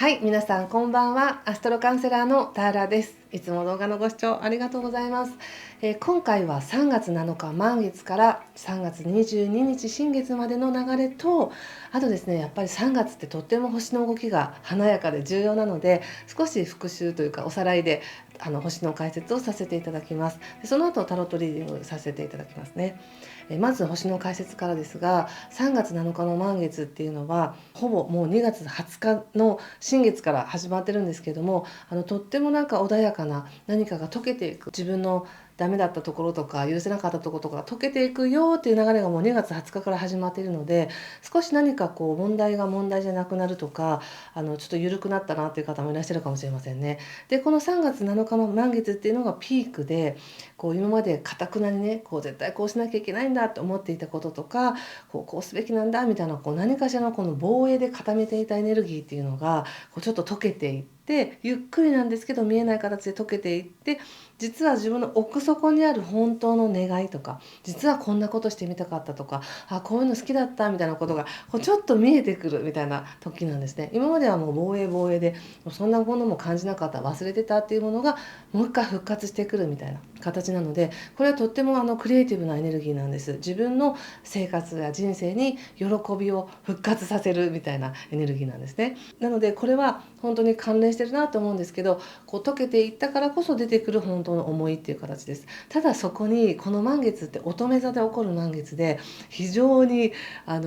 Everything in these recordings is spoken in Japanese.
はい、皆さんこんばんは。アストロカウンセラーのターラです。いつも動画のご視聴ありがとうございます。今回は3月7日満月から3月22日新月までの流れと、あとですね、やっぱり3月ってとっても星の動きが華やかで重要なので、少し復習というかおさらいで星の解説をさせていただきます。その後タロットリーディングさせていただきますね。まず星の解説からですが、3月7日の満月っていうのはほぼもう2月20日の新月から始まってるんですけども、とっても穏やかな何かが溶けていく、自分のダメだったところとか許せなかったところとか溶けていくよっていう流れがもう2月20日から始まっているので、少し何か問題が問題じゃなくなるとか、ちょっと緩くなったなっていう方もいらっしゃるかもしれませんね。でこの3月7日の満月っていうのがピークで、今までかたくなにね絶対こうしなきゃいけないんだと思っていたこととか、こうすべきなんだみたいな何かしらのこの防衛で固めていたエネルギーっていうのがちょっと溶けていって、ゆっくりなんですけど見えない形で溶けていって、実は自分の奥底にある本当の願いとか、実はこんなことしてみたかったとか、こういうの好きだったみたいなことがちょっと見えてくるみたいな時なんですね。今まではもう防衛でそんなものも感じなかった、忘れてたっていうものがもう一回復活してくるみたいな形なので、これはとってもクリエイティブなエネルギーなんです。自分の生活や人生に喜びを復活させるみたいなエネルギーなんですね。なのでこれは本当に関連してるなと思うんですけど、溶けていったからこそ出てくる本当の思いっていう形です。ただそこにこの満月って乙女座で起こる満月で、非常に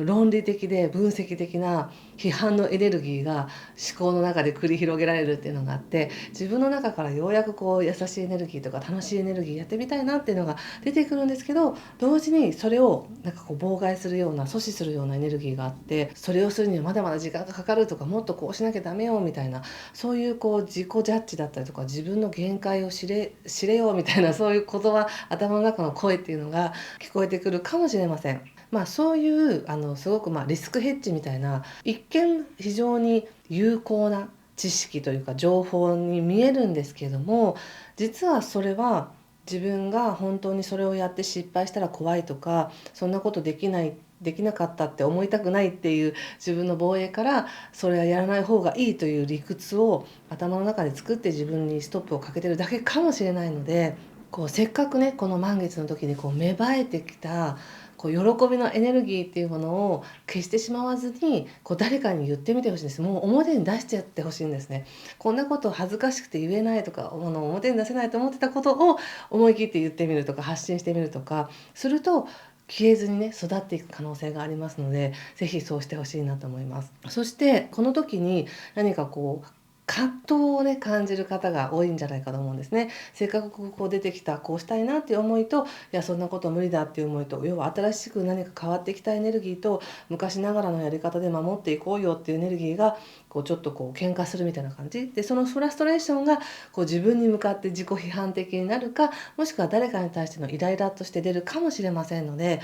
論理的で分析的な批判のエネルギーが思考の中で繰り広げられるっていうのがあって、自分の中からようやく優しいエネルギーとか楽しいエネルギーやってみたいなっていうのが出てくるんですけど、同時にそれを妨害するような、阻止するようなエネルギーがあって、それをするにはまだまだ時間がかかるとか、もっとこうしなきゃダメよみたいな、そういう自己ジャッジだったりとか、自分の限界を知れよみたいな、そういう言葉、頭の中の声っていうのが聞こえてくるかもしれません。そういうすごくリスクヘッジみたいな、一見非常に有効な知識というか情報に見えるんですけども、実はそれは自分が本当にそれをやって失敗したら怖いとか、そんなことできなかったって思いたくないっていう自分の防衛から、それはやらない方がいいという理屈を頭の中で作って自分にストップをかけてるだけかもしれないので、せっかくねこの満月の時に芽生えてきた喜びのエネルギーっていうものを消してしまわずに、誰かに言ってみてほしいんです。もう表に出してやってほしいんですね。こんなこと恥ずかしくて言えないとか、表に出せないと思ってたことを思い切って言ってみるとか、発信してみるとかすると、消えずにね育っていく可能性がありますので、ぜひそうしてほしいなと思います。そしてこの時に何か葛藤をね感じる方が多いんじゃないかと思うんですね。せっかく出てきたこうしたいなっていう思いと、いやそんなこと無理だっていう思いと、要は新しく何か変わってきたエネルギーと、昔ながらのやり方で守っていこうよっていうエネルギーがちょっと喧嘩するみたいな感じで、そのフラストレーションが自分に向かって自己批判的になるか、もしくは誰かに対してのイライラとして出るかもしれませんので、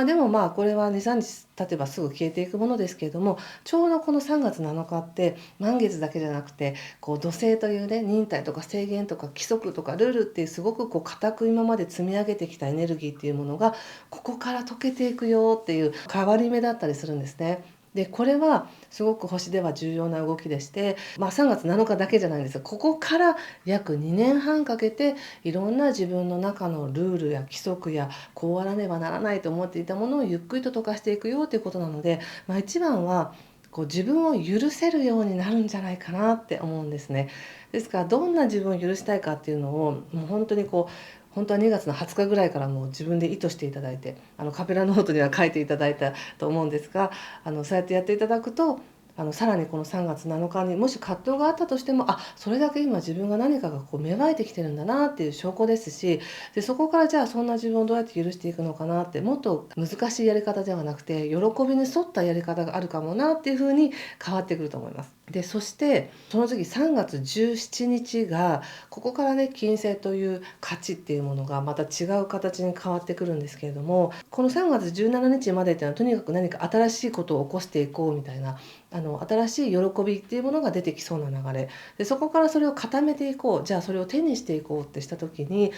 でもこれは23日経てばすぐ消えていくものですけれども、ちょうどこの3月7日って満月だけじゃなくて、土星というね忍耐とか制限とか規則とかルールっていう、すごく固く今まで積み上げてきたエネルギーっていうものがここから溶けていくよっていう変わり目だったりするんですね。でこれはすごく星では重要な動きでして、3月7日だけじゃないんですよ。ここから約2年半かけて、いろんな自分の中のルールや規則や、こうあらねばならないと思っていたものをゆっくりと溶かしていくよということなので、一番は自分を許せるようになるんじゃないかなって思うんですね。ですからどんな自分を許したいかっていうのを、もう本当に本当は2月の20日ぐらいからもう自分で意図していただいて、カペラノートには書いていただいたと思うんですが、そうやってやっていただくと、さらにこの3月7日にもし葛藤があったとしても、それだけ今自分が何かが芽生えてきてるんだなっていう証拠ですし、でそこからじゃあそんな自分をどうやって許していくのかなって、もっと難しいやり方ではなくて喜びに沿ったやり方があるかもなっていうふうに変わってくると思います。でそしてその次3月17日が、ここからね金星という価値っていうものがまた違う形に変わってくるんですけれども、この3月17日までっていうのはとにかく何か新しいことを起こしていこうみたいな、新しい喜びっていうものが出てきそうな流れで、そこからそれを固めていこう、じゃあそれを手にしていこうってした時に、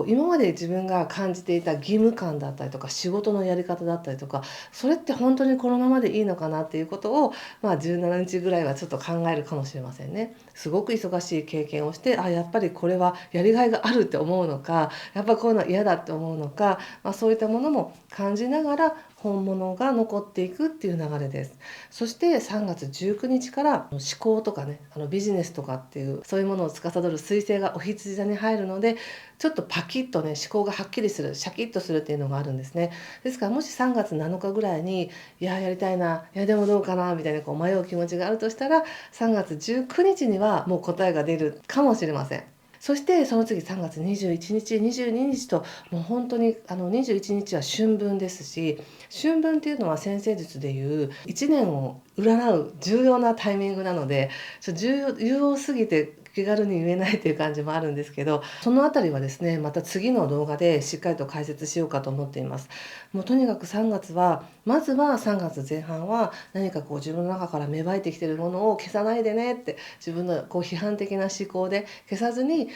今まで自分が感じていた義務感だったりとか仕事のやり方だったりとか、それって本当にこのままでいいのかなっていうことを、17日ぐらいはちょっと考えるかもしれませんね。すごく忙しい経験をして、やっぱりこれはやりがいがあるって思うのか、やっぱこういうのは嫌だって思うのか、そういったものも感じながら本物が残っていくっていう流れです。そして3月19日から思考とかね、ビジネスとかっていうそういうものを司る彗星がお羊座に入るので、ちょっとパキッとね思考がはっきりする、シャキッとするっていうのがあるんですね。ですからもし3月7日ぐらいにやりたいな、でもどうかなみたいな迷う気持ちがあるとしたら、3月19日にはもう答えが出るかもしれません。そしてその次3月21日22日と、もう本当に21日は春分ですし、春分っていうのは先生術でいう1年を占う重要なタイミングなので、重要すぎて気軽に言えないという感じもあるんですけど、そのあたりはですねまた次の動画でしっかりと解説しようかと思っています。もうとにかく3月はまずは3月前半は何か自分の中から芽生えてきているものを消さないでねって、自分の批判的な思考で消さずに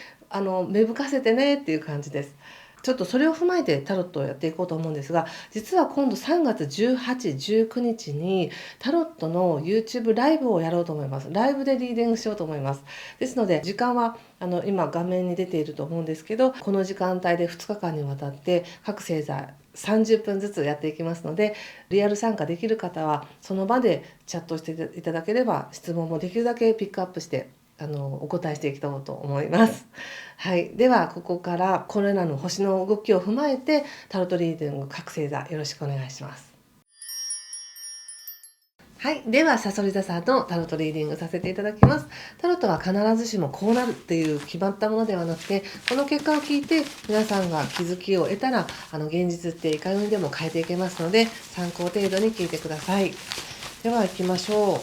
芽吹かせてねっていう感じです。ちょっとそれを踏まえてタロットをやっていこうと思うんですが、実は今度3月18、19日にタロットの YouTube ライブをやろうと思います。ライブでリーディングしようと思います。ですので時間は今画面に出ていると思うんですけど、この時間帯で2日間にわたって各星座30分ずつやっていきますので、リアル参加できる方はその場でチャットしていただければ、質問もできるだけピックアップしてお答えしていきたいと思います。はい、ではここからこれらの星の動きを踏まえてタロットリーディング各星座よろしくお願いします。はい、ではさそり座さんのタロットリーディングさせていただきます。タロットは必ずしもこうなるっていう決まったものではなくて、この結果を聞いて皆さんが気づきを得たら現実っていかようにでも変えていけますので、参考程度に聞いてください。では行きましょう。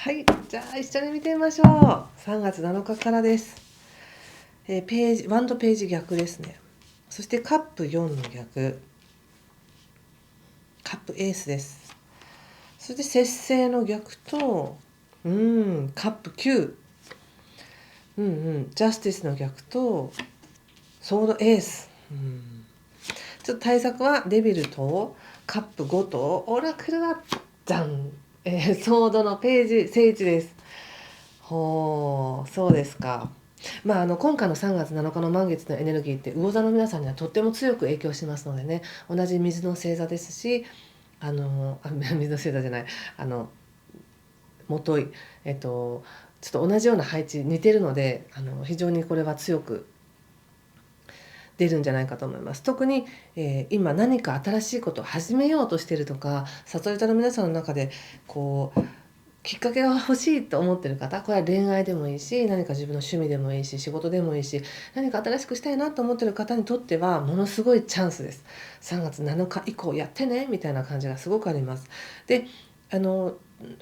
はい、じゃあ一緒に見てみましょう。3月7日からです。ページワンドページ逆ですね。そしてカップ4の逆、カップエースです。そして節制の逆とカップ9、ジャスティスの逆とソードエース、ちょっと対策はデビルとカップ5とオラクルはじゃん、ソードのページ聖地です。そうですか。今回の3月7日の満月のエネルギーって魚座の皆さんにはとっても強く影響しますのでね、同じ水の星座ですし、水の星座じゃない、もとい、ちょっと同じような配置似てるので、非常にこれは強く出るんじゃないかと思います。特に、今何か新しいことを始めようとしているとか、悟り座の皆さんの中できっかけが欲しいと思ってる方、これは恋愛でもいいし、何か自分の趣味でもいいし、仕事でもいいし、何か新しくしたいなと思ってる方にとってはものすごいチャンスです。3月7日以降やってねみたいな感じがすごくあります。で、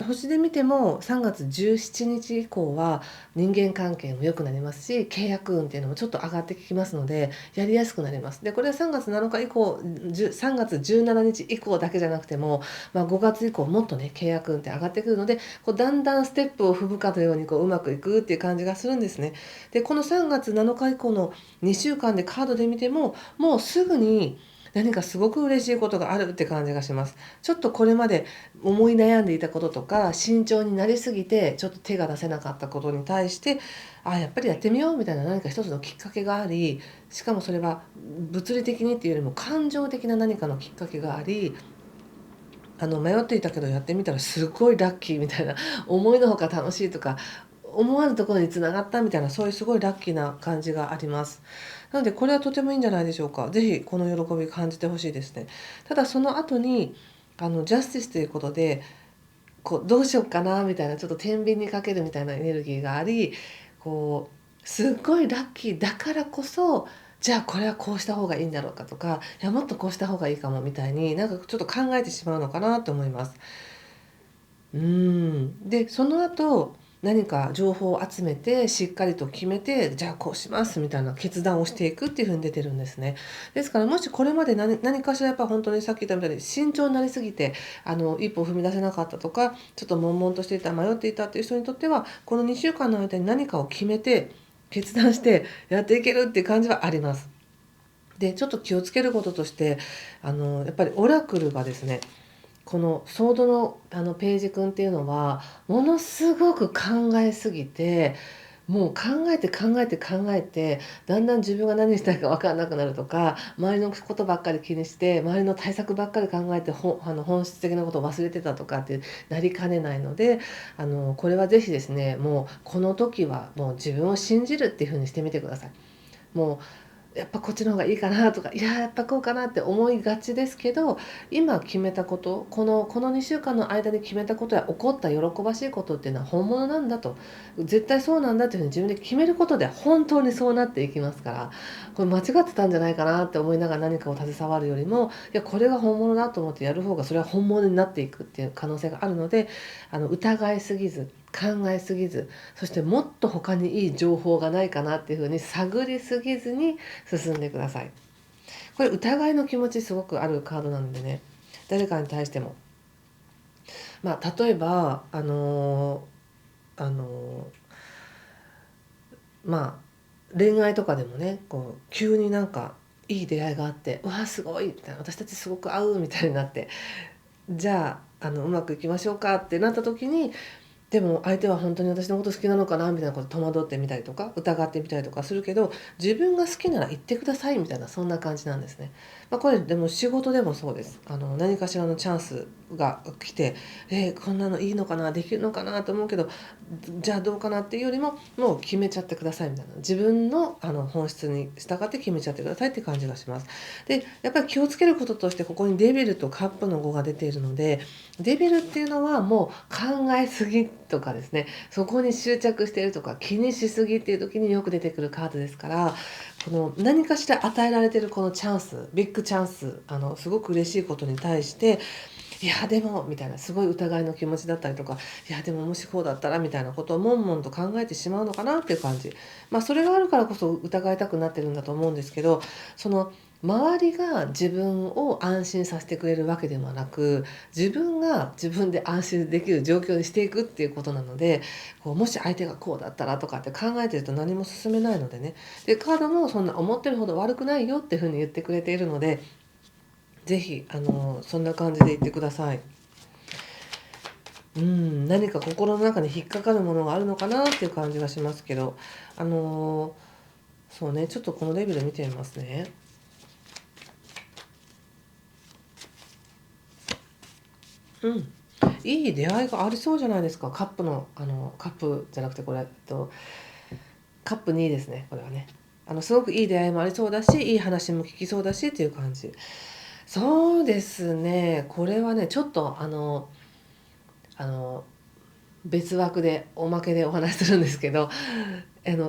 星で見ても3月17日以降は人間関係も良くなりますし、契約運っていうのもちょっと上がってきますので、やりやすくなります。でこれは3月7日以降、3月17日以降だけじゃなくても、5月以降もっとね契約運って上がってくるので、だんだんステップを踏むかのようにうまくいくっていう感じがするんですね。でこの3月7日以降の2週間でカードで見ても、もうすぐに何かすごく嬉しいことがあるって感じがします。ちょっとこれまで思い悩んでいたこととか、慎重になりすぎてちょっと手が出せなかったことに対して、やっぱりやってみようみたいな何か一つのきっかけがあり、しかもそれは物理的にっていうよりも感情的な何かのきっかけがあり、迷っていたけどやってみたらすごいラッキーみたいな、思いのほか楽しいとか、思わぬところに繋がったみたいな、そういうすごいラッキーな感じがあります。なのでこれはとてもいいんじゃないでしょうか。ぜひこの喜び感じてほしいですね。ただその後にジャスティスということで、どうしようかなみたいな、ちょっと天秤にかけるみたいなエネルギーがあり、すっごいラッキーだからこそ、じゃあこれはこうした方がいいんだろうかとか、いやもっとこうした方がいいかもみたいに、なんかちょっと考えてしまうのかなと思います。でその後何か情報を集めてしっかりと決めて、じゃあこうしますみたいな決断をしていくっていう風に出てるんですね。ですからもしこれまで何かしらやっぱ本当にさっき言ったみたいに慎重になりすぎて一歩踏み出せなかったとか、ちょっと悶々としていた迷っていたっていう人にとっては、この2週間の間に何かを決めて決断してやっていけるっていう感じはあります。でちょっと気をつけることとしてやっぱりオラクルがですね、このソードのページ君っていうのはものすごく考えすぎて、もう考えて考えて考えて、だんだん自分が何したいか分からなくなるとか、周りのことばっかり気にして周りの対策ばっかり考えて本質的なことを忘れてたとかってなりかねないので、これはぜひですね、もうこの時はもう自分を信じるっていう風にしてみてください。もうやっぱこっちの方がいいかなとか、いややっぱこうかなって思いがちですけど、今決めたこと、この2週間の間に決めたことや起こった喜ばしいことっていうのは本物なんだと、絶対そうなんだっていうふうに自分で決めることで本当にそうなっていきますから、これ間違ってたんじゃないかなって思いながら何かを携わるよりも、いやこれが本物だと思ってやる方がそれは本物になっていくっていう可能性があるので、疑いすぎず考えすぎず、そしてもっと他にいい情報がないかなっていうふうに探りすぎずに進んでください。これ疑いの気持ちすごくあるカードなのでね、誰かに対しても、例えばあのまあ恋愛とかでもね、こう急になんかいい出会いがあって、うわすごいみたいな、私たちすごく合うみたいになって、じゃあうまくいきましょうかってなった時に、でも相手は本当に私のこと好きなのかなみたいなこと戸惑ってみたりとか疑ってみたりとかするけど、自分が好きなら言ってくださいみたいな、そんな感じなんですね。これでも仕事でもそうです。何かしらのチャンスが来て、こんなのいいのかな、できるのかなと思うけど、じゃあどうかなっていうよりも、もう決めちゃってくださいみたいな、自分の本質に従って決めちゃってくださいって感じがします。でやっぱり気をつけることとして、ここにデビルとカップの5が出ているので、デビルっていうのはもう考えすぎとかですね、そこに執着しているとか気にしすぎっていう時によく出てくるカードですから、この何かしら与えられているこのチャンス、ビッグチャンス、すごく嬉しいことに対して、いやでもみたいなすごい疑いの気持ちだったりとか、いやでももしこうだったらみたいなことを悶々と考えてしまうのかなっていう感じ。それがあるからこそ疑いたくなってるんだと思うんですけど、その周りが自分を安心させてくれるわけではなく、自分が自分で安心できる状況にしていくっていうことなので、もし相手がこうだったらとかって考えてると何も進めないのでね。でカードもそんな思ってるほど悪くないよっていうふうに言ってくれているので、ぜひそんな感じで言ってください。何か心の中に引っかかるものがあるのかなっていう感じがしますけど、そうね、ちょっとこのレベル見てみますね。いい出会いがありそうじゃないですか。カップのカップじゃなくて、これカップ2ですね。これはね、すごくいい出会いもありそうだし、いい話も聞きそうだしっていう感じ。そうですね、これはねちょっとあの別枠でおまけでお話しするんですけど、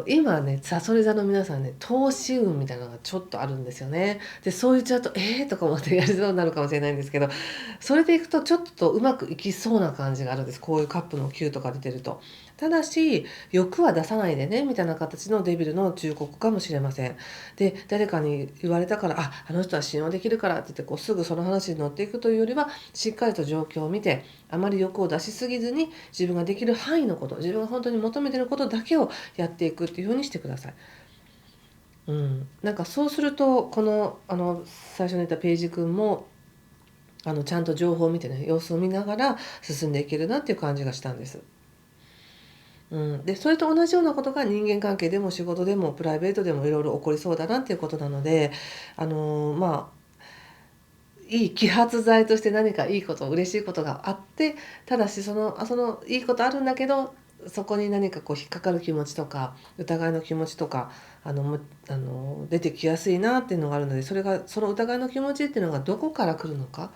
今ねさそり座の皆さんね、投資運みたいなのがちょっとあるんですよね。でそう言っちゃうととか思ってやりそうになるかもしれないんですけど、それでいくとちょっとうまくいきそうな感じがあるんです。こういうカップの9とか出てると。ただし欲は出さないでねみたいな形のデビルの忠告かもしれません。で誰かに言われたから、あの人は信用できるからって言ってすぐその話に乗っていくというよりは、しっかりと状況を見て、あまり欲を出しすぎずに自分ができる範囲のこと、自分が本当に求めていることだけをやっていくっていうふうにしてください。なんかそうするとこの最初に言ったページ君もちゃんと情報を見てね、様子を見ながら進んでいけるなっていう感じがしたんです。でそれと同じようなことが人間関係でも仕事でもプライベートでもいろいろ起こりそうだなっていうことなので、いい揮発剤として何かいいこと、嬉しいことがあって、ただしそのいいことあるんだけど、そこに何かこう引っかかる気持ちとか疑いの気持ちとか出てきやすいなっていうのがあるので、その疑いの気持ちっていうのがどこから来るのか、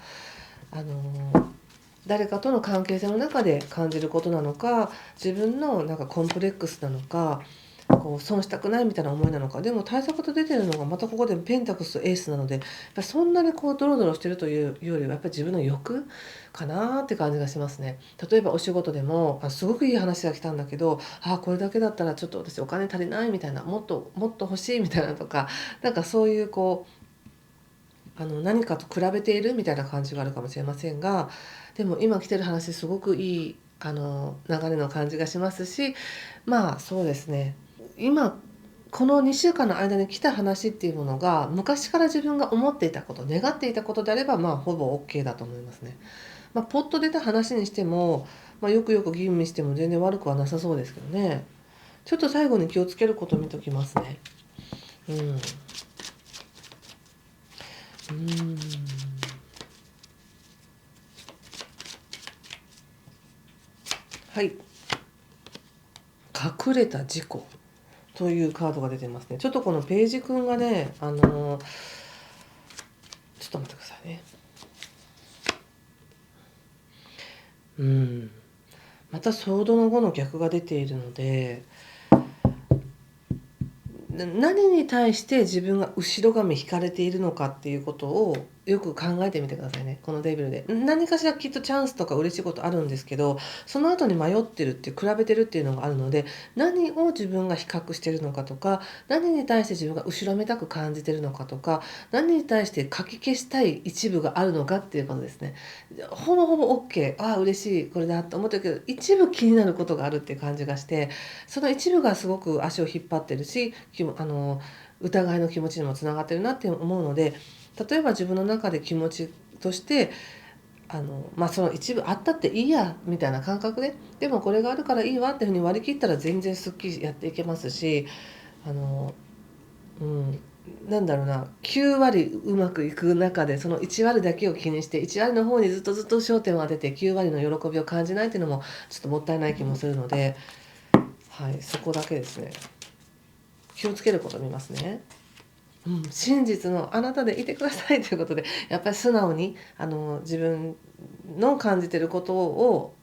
誰かとの関係性の中で感じることなのか、自分のなんかコンプレックスなのか、こう損したくないみたいな思いなのか、でも対策と出てるのがまたここでペンタクスとエースなので、やっぱそんなにこうドロドロしてるというよりはやっぱり自分の欲かなって感じがしますね。例えばお仕事でもすごくいい話が来たんだけど、これだけだったらちょっと私お金足りないみたいな、もっともっと欲しいみたいなとか、なんかそういうこう何かと比べているみたいな感じがあるかもしれませんが、でも今来てる話すごくいい流れの感じがしますし、まあそうですね、今この2週間の間に来た話っていうものが昔から自分が思っていたこと、願っていたことであれば、まあほぼ OK だと思いますね。ポッと出た話にしても、よくよく吟味しても全然悪くはなさそうですけどね。ちょっと最後に気をつけること見ときますね。うん。はい。隠れた事故というカードが出てますね。ちょっとこのページ君がね、ちょっと待ってくださいね。またソードの5の逆が出ているので、何に対して自分が後ろ髪引かれているのかっていうことをよく考えてみてくださいね。このデビルで何かしらきっとチャンスとか嬉しいことあるんですけど、その後に迷ってるって比べてるっていうのがあるので、何を自分が比較してるのかとか、何に対して自分が後ろめたく感じてるのかとか、何に対してかき消したい一部があるのかっていうことですね。ほぼほぼ OK、 嬉しいこれだと思ってるけど、一部気になることがあるっていう感じがして、その一部がすごく足を引っ張ってるし、疑いの気持ちにもつながってるなって思うので、例えば自分の中で気持ちとしてその一部あったっていいやみたいな感覚で、でもこれがあるからいいわっていうふうに割り切ったら全然すっきりやっていけますし、あのなんだろうな、9割うまくいく中でその1割だけを気にして1割の方にずっと焦点を当てて9割の喜びを感じないっていうのもちょっともったいない気もするので、そこだけですね、気をつけることを見ますね。真実のあなたでいてくださいということで、やっぱり素直に自分の感じてることを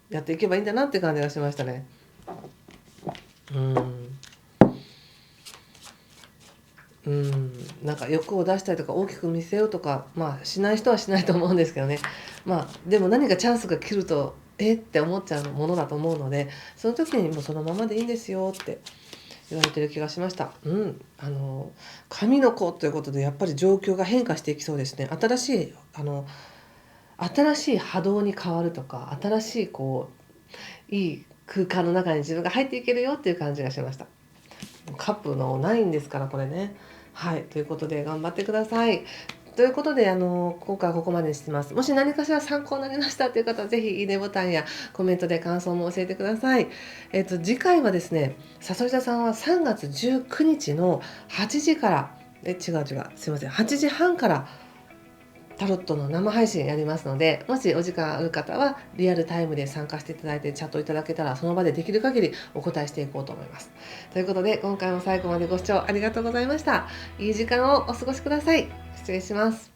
やっていけばいいんだなって感じがしましたね。なんか欲を出したりとか大きく見せようとか、しない人はしないと思うんですけどね。でも何かチャンスが来るとって思っちゃうものだと思うので、その時にもうそのままでいいんですよって言われてる気がしました。神の子ということでやっぱり状況が変化していきそうですね。新しい波動に変わるとか、新しいいい空間の中に自分が入っていけるよっていう感じがしました。カップのないんですからこれね。ということで頑張ってください。ということで今回はここまでにしてます。もし何かしら参考になりましたという方はぜひいいねボタンやコメントで感想も教えてください。次回はですね、さそり座さんは3月19日の8時から違うすいません、8時半からタロットの生配信やりますので、もしお時間ある方はリアルタイムで参加していただいてチャットいただけたら、その場でできる限りお答えしていこうと思います。ということで今回も最後までご視聴ありがとうございました。いい時間をお過ごしください。失礼します。